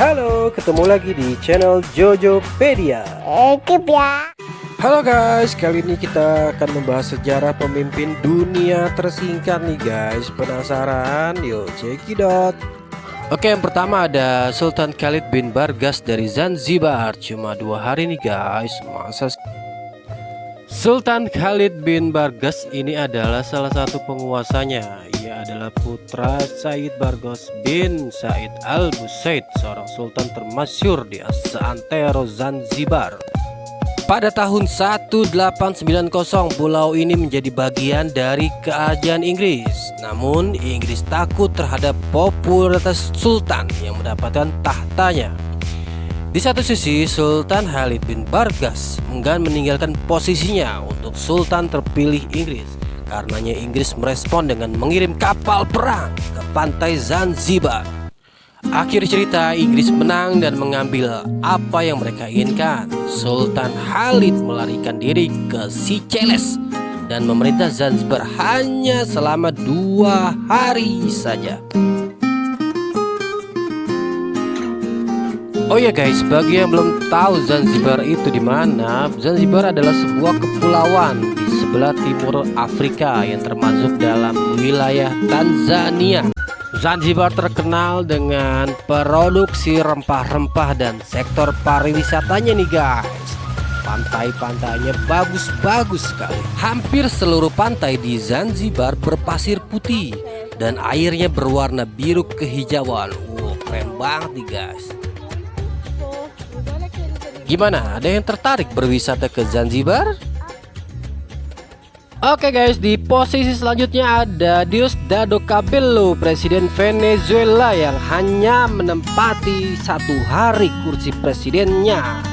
Halo, ketemu lagi di channel Jojopedia. Halo guys, kali ini kita akan membahas sejarah pemimpin dunia tersingkat nih guys. Penasaran? Yuk cekidot. Oke, yang pertama ada Sultan Khalid bin Bargas dari Zanzibar. Cuma 2 hari nih guys. Masa Sultan Khalid bin Bargas ini adalah salah satu penguasanya. Ia adalah putra Said Bargas bin Said Al Busaid, seorang sultan termasyhur di seantero Zanzibar. Pada tahun 1890 pulau ini menjadi bagian dari kerajaan Inggris. Namun Inggris takut terhadap popularitas sultan yang mendapatkan tahtanya. Di satu sisi, Sultan Khalid bin Bargas enggan meninggalkan posisinya untuk sultan terpilih Inggris. Karenanya Inggris merespon dengan mengirim kapal perang ke pantai Zanzibar. Akhir cerita, Inggris menang dan mengambil apa yang mereka inginkan. Sultan Khalid melarikan diri ke Seychelles dan memerintah Zanzibar hanya selama 2 hari saja. Oh ya guys, bagi yang belum tahu Zanzibar itu di mana, Zanzibar adalah sebuah kepulauan di sebelah timur Afrika yang termasuk dalam wilayah Tanzania. Zanzibar terkenal dengan produksi rempah-rempah dan sektor pariwisatanya nih guys. Pantai-pantainya bagus-bagus sekali. Hampir seluruh pantai di Zanzibar berpasir putih dan airnya berwarna biru kehijauan. Wow, keren banget nih guys. Gimana? Ada yang tertarik berwisata ke Zanzibar? Oke guys, di posisi selanjutnya ada Diosdado Cabello, presiden Venezuela yang hanya menempati 1 hari kursi presidennya.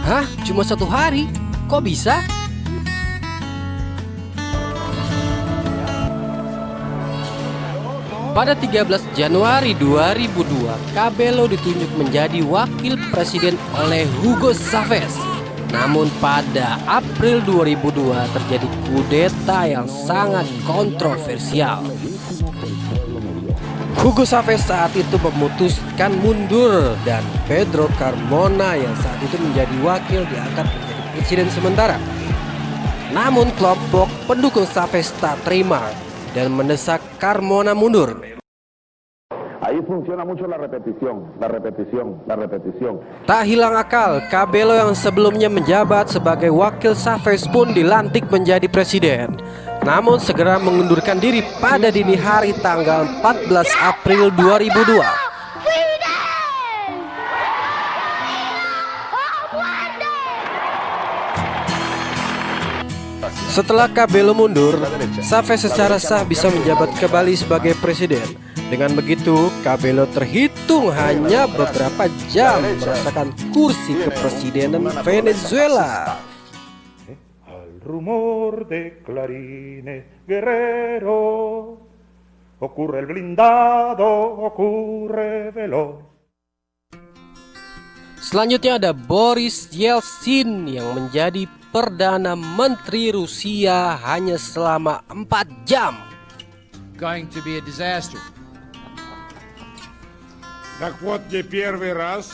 Hah? Cuma 1 hari? Kok bisa? Pada 13 Januari 2002, Cabello ditunjuk menjadi wakil presiden oleh Hugo Chavez. Namun pada April 2002 terjadi kudeta yang sangat kontroversial. Hugo Chavez saat itu memutuskan mundur dan Pedro Carmona yang saat itu menjadi wakil diangkat menjadi presiden sementara. Namun kelompok pendukung Chavez tak terima dan mendesak Carmona mundur. Ahí funciona mucho la repetición. Tak hilang akal, Cabello yang sebelumnya menjabat sebagai wakil Chavez pun dilantik menjadi presiden. Namun segera mengundurkan diri pada dini hari tanggal 14 April 2002. Setelah Cabello mundur, Chavez secara sah bisa menjabat kembali sebagai presiden. Dengan begitu, Cabello terhitung hanya beberapa jam merasakan kursi kepresidenan Venezuela. Al rumor de clarines guerrero, ocurre el blindado, ocurre veloz. Selanjutnya ada Boris Yeltsin yang menjadi Perdana Menteri Rusia hanya selama 4 jam. Going to be a disaster. Так вот, не первый раз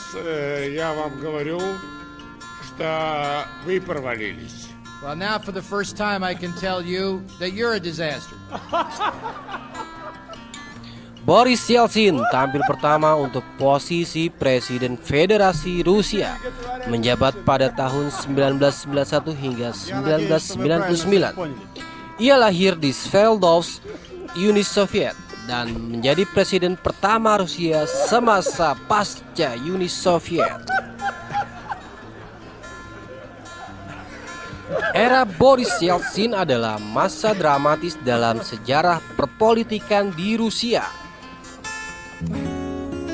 я вам говорю, что вы провалились. Well, now for the first time I can tell you that you're a disaster. Boris Yeltsin tampil pertama untuk posisi Presiden Federasi Rusia, menjabat pada tahun 1991 hingga 1999. Ia lahir di Sveldos, Uni Soviet, dan menjadi presiden pertama Rusia semasa pasca Uni Soviet. Era Boris Yeltsin adalah masa dramatis dalam sejarah perpolitikan di Rusia.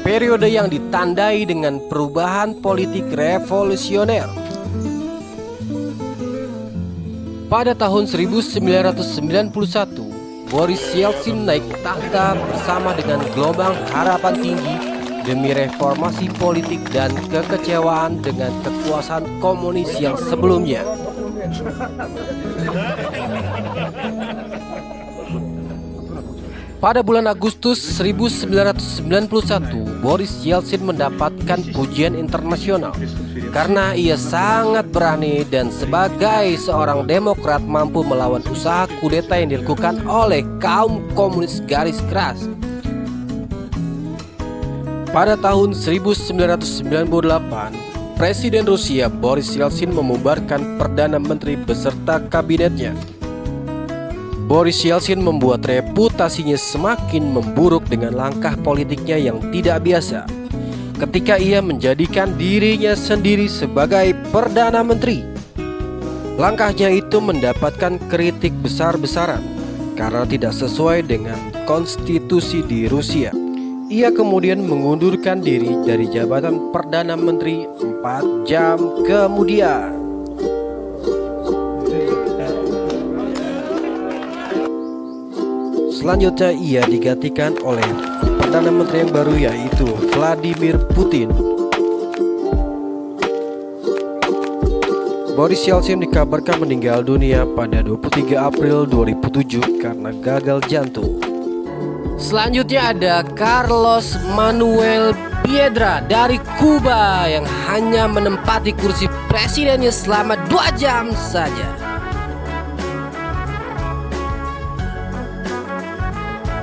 Periode yang ditandai dengan perubahan politik revolusioner. Pada tahun 1991, Boris Yeltsin naik tahta bersama dengan gelombang harapan tinggi demi reformasi politik dan kekecewaan dengan kekuasaan komunis yang sebelumnya. Pada bulan Agustus 1991, Boris Yeltsin mendapatkan pujian internasional karena ia sangat berani dan sebagai seorang demokrat mampu melawan usaha kudeta yang dilakukan oleh kaum komunis garis keras. Pada tahun 1998, Presiden Rusia Boris Yeltsin membubarkan Perdana Menteri beserta kabinetnya. Boris Yeltsin membuat reputasinya semakin memburuk dengan langkah politiknya yang tidak biasa ketika ia menjadikan dirinya sendiri sebagai Perdana Menteri. Langkahnya itu mendapatkan kritik besar-besaran karena tidak sesuai dengan konstitusi di Rusia. Ia kemudian mengundurkan diri dari jabatan Perdana Menteri 4 jam kemudian. Selanjutnya ia digantikan oleh Perdana Menteri yang baru, yaitu Vladimir Putin. Boris Yeltsin dikabarkan meninggal dunia pada 23 April 2007 karena gagal jantung. Selanjutnya ada Carlos Manuel Piedra dari Kuba yang hanya menempati kursi presidennya selama 2 jam saja.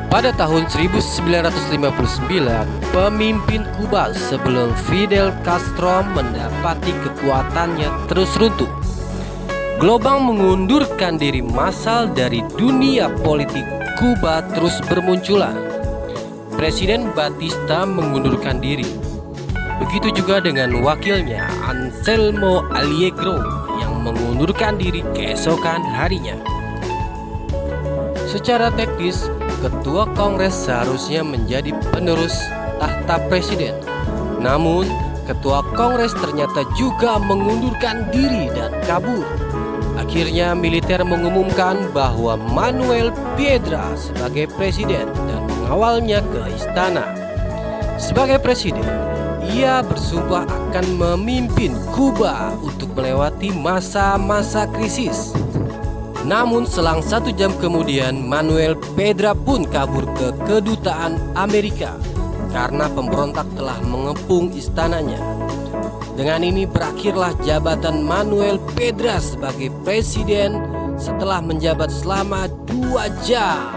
Pada tahun 1959, pemimpin Kuba sebelum Fidel Castro mendapati kekuatannya terus runtuh. Gelombang mengundurkan diri massal dari dunia politik Kuba terus bermunculan. Presiden Batista mengundurkan diri. Begitu juga dengan wakilnya Anselmo Allegro yang mengundurkan diri keesokan harinya. Secara teknis, Ketua Kongres seharusnya menjadi penerus tahta presiden. Namun, Ketua Kongres ternyata juga mengundurkan diri dan kabur. Akhirnya militer mengumumkan bahwa Manuel Piedra sebagai presiden dan mengawalnya ke istana. Sebagai presiden, ia bersumpah akan memimpin Kuba untuk melewati masa-masa krisis. Namun selang 1 jam kemudian Manuel Piedra pun kabur ke kedutaan Amerika karena pemberontak telah mengepung istananya. Dengan ini berakhirlah jabatan Manuel Piedra sebagai presiden setelah menjabat selama 2 jam.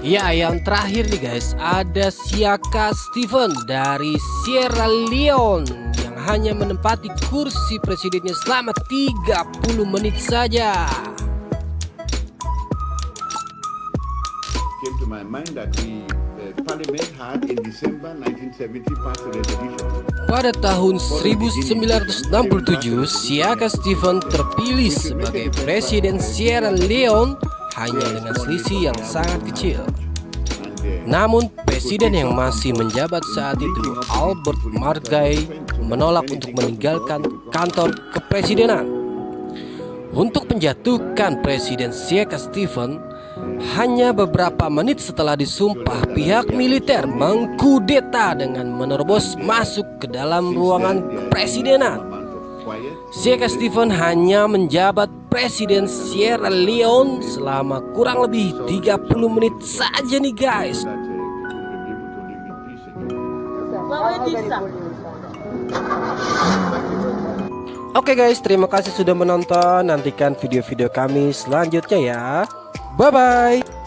Ya, yang terakhir nih guys, ada Siaka Stephen dari Sierra Leone yang hanya menempati kursi presidennya selama 30 menit saja. Came to my mind that the Parliament had in December 1970 passed a resolution. Pada tahun 1967, Siaka Stephen terpilih sebagai presiden Sierra Leone hanya dengan selisih yang sangat kecil. Namun presiden yang masih menjabat saat itu, Albert Margai, menolak untuk meninggalkan kantor kepresidenan. Untuk menjatuhkan Presiden Siaka Stephen, hanya beberapa menit setelah disumpah, pihak militer mengkudeta dengan menerobos masuk ke dalam ruangan kepresidenan. Siaka Stephen hanya menjabat presiden Sierra Leone selama kurang lebih 30 menit saja nih guys. Oke guys, terima kasih sudah menonton. Nantikan video-video kami selanjutnya ya. Bye bye.